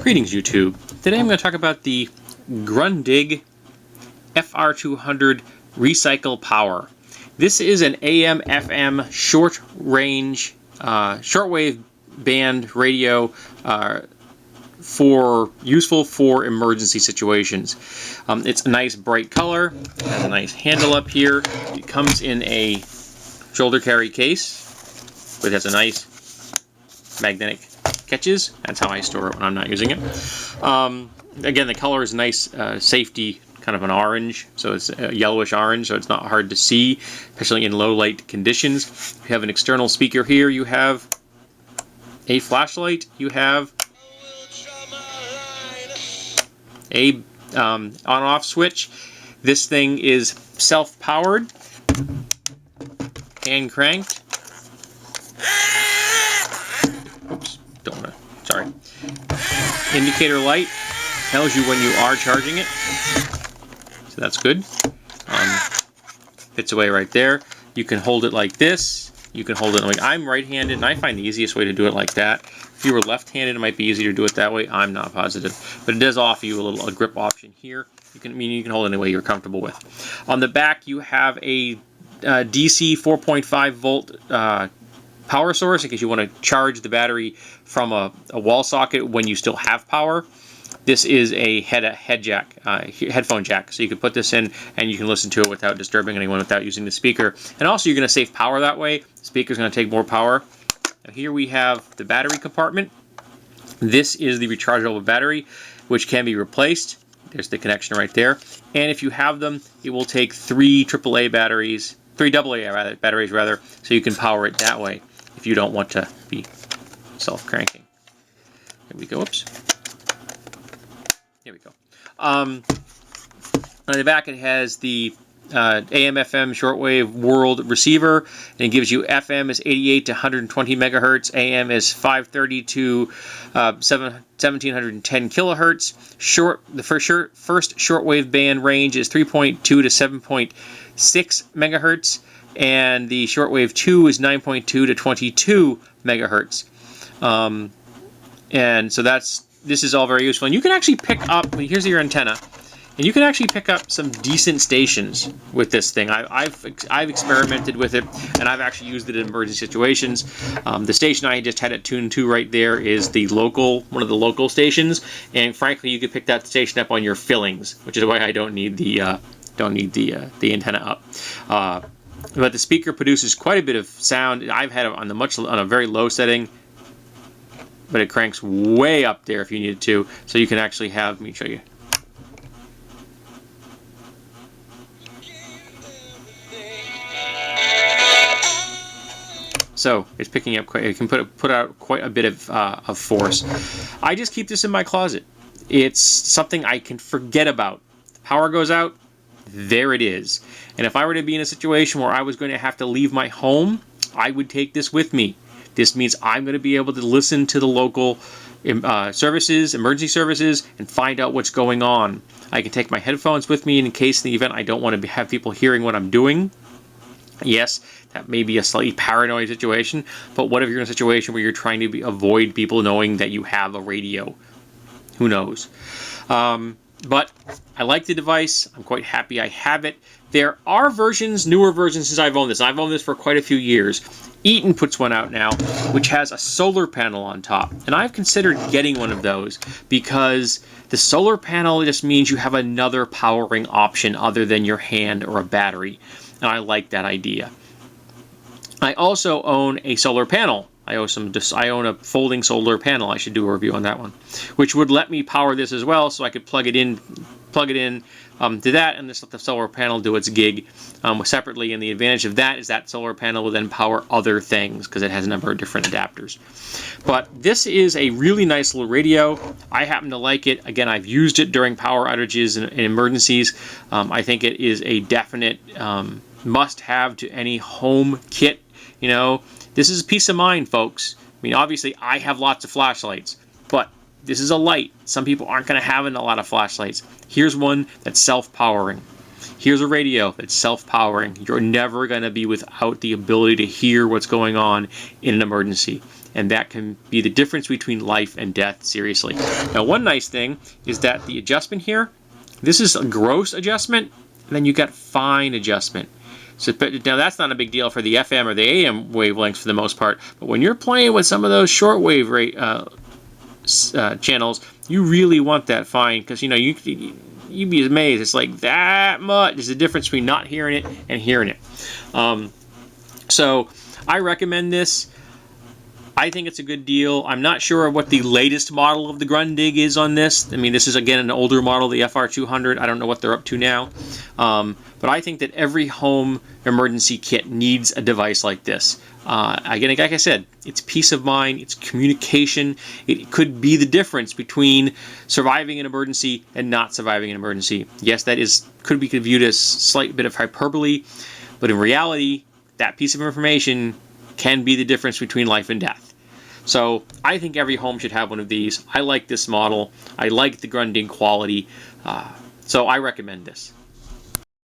Greetings, YouTube. Today I'm going to talk about the Grundig FR-200 Recycle Power. This is an AM/FM short-range, shortwave band radio useful for emergency situations. It's a nice bright color, has a nice handle up here. It comes in a shoulder carry case, but it has a nice magnetic catches. That's how I store it when I'm not using it. Again, the color is nice, safety, kind of an orange, so it's a yellowish orange, so it's not hard to see, especially in low light conditions. You have an external speaker here, you have a flashlight, you have a on-off switch. This thing is self-powered, hand cranked. Oops, don't want to, sorry. Indicator light tells you when you are charging it, so that's good. Fits away right there. You can hold it like this. You can hold it like, I'm right-handed, and I find the easiest way to do it like that. If you were left-handed, it might be easier to do it that way. I'm not positive, but it does offer you a grip option here. You can hold it any way you're comfortable with. On the back, you have a DC 4.5 volt power source in case you want to charge the battery from a wall socket when you still have power. This is a headphone jack, so you can put this in and you can listen to it without disturbing anyone, without using the speaker. And also, you're going to save power that way. The speaker's going to take more power. Now here we have the battery compartment. This is the rechargeable battery, which can be replaced. There's the connection right there. And if you have them, it will take three AA batteries, so you can power it that way if you don't want to be self-cranking. Here we go. Oops. Here we go. On the back, it has the AM/FM shortwave world receiver, and it gives you FM is 88 to 120 megahertz, AM is 530 to 1710 kilohertz. The first shortwave band range is 3.2 to 7.6 megahertz, and the shortwave 2 is 9.2 to 22 megahertz. And so this is all very useful, and you can actually pick up. Here's your antenna. And you can actually pick up some decent stations with this thing. I've experimented with it, and I've actually used it in emergency situations. The station I just had it tuned to right there is one of the local stations, and frankly, you could pick that station up on your fillings, which is why I don't need the antenna up. But the speaker produces quite a bit of sound. I've had it on a very low setting, but it cranks way up there if you need to. So you can actually have. Let me show you. So it's picking up it can put out quite a bit of force. I just keep this in my closet. It's something I can forget about. The power goes out, there it is. And if I were to be in a situation where I was going to have to leave my home, I would take this with me. This means I'm going to be able to listen to the local emergency services, and find out what's going on. I can take my headphones with me in case in the event I don't want to have people hearing what I'm doing. Yes, that may be a slightly paranoid situation, but what if you're in a situation where you're trying to avoid people knowing that you have a radio? Who knows? But I like the device. I'm quite happy I have it. There are newer versions since I've owned this. I've owned this for quite a few years. Eaton puts one out now, which has a solar panel on top. And I've considered getting one of those because the solar panel just means you have another powering option other than your hand or a battery. And I like that idea. I also own a solar panel. I own a folding solar panel. I should do a review on that one, which would let me power this as well, so I could plug it in to that, and just let the solar panel do its gig separately. And the advantage of that is that solar panel will then power other things because it has a number of different adapters. But this is a really nice little radio. I happen to like it. Again, I've used it during power outages and emergencies. I think it is a definite must-have to any home kit. You know, this is peace of mind, folks. I mean, obviously, I have lots of flashlights, but this is a light. Some people aren't going to have a lot of flashlights. Here's one that's self-powering. Here's a radio that's self-powering. You're never going to be without the ability to hear what's going on in an emergency. and that can be the difference between life and death, seriously. Now, one nice thing is that the adjustment here, this is a gross adjustment, and then you got fine adjustment. So now that's not a big deal for the FM or the AM wavelengths for the most part, but when you're playing with some of those shortwave rate channels, you really want that fine, because you'd be amazed. It's like that much is the difference between not hearing it and hearing it. So I recommend this. I think it's a good deal. I'm not sure what the latest model of the Grundig is on this. I mean, this is, again, an older model, the FR-200. I don't know what they're up to now. But I think that every home emergency kit needs a device like this. Again, like I said, it's peace of mind, it's communication. It could be the difference between surviving an emergency and not surviving an emergency. Yes, that could be viewed as a slight bit of hyperbole, but in reality, that piece of information can be the difference between life and death. So I think every home should have one of these. I like this model. I like the Grundig quality. So I recommend this.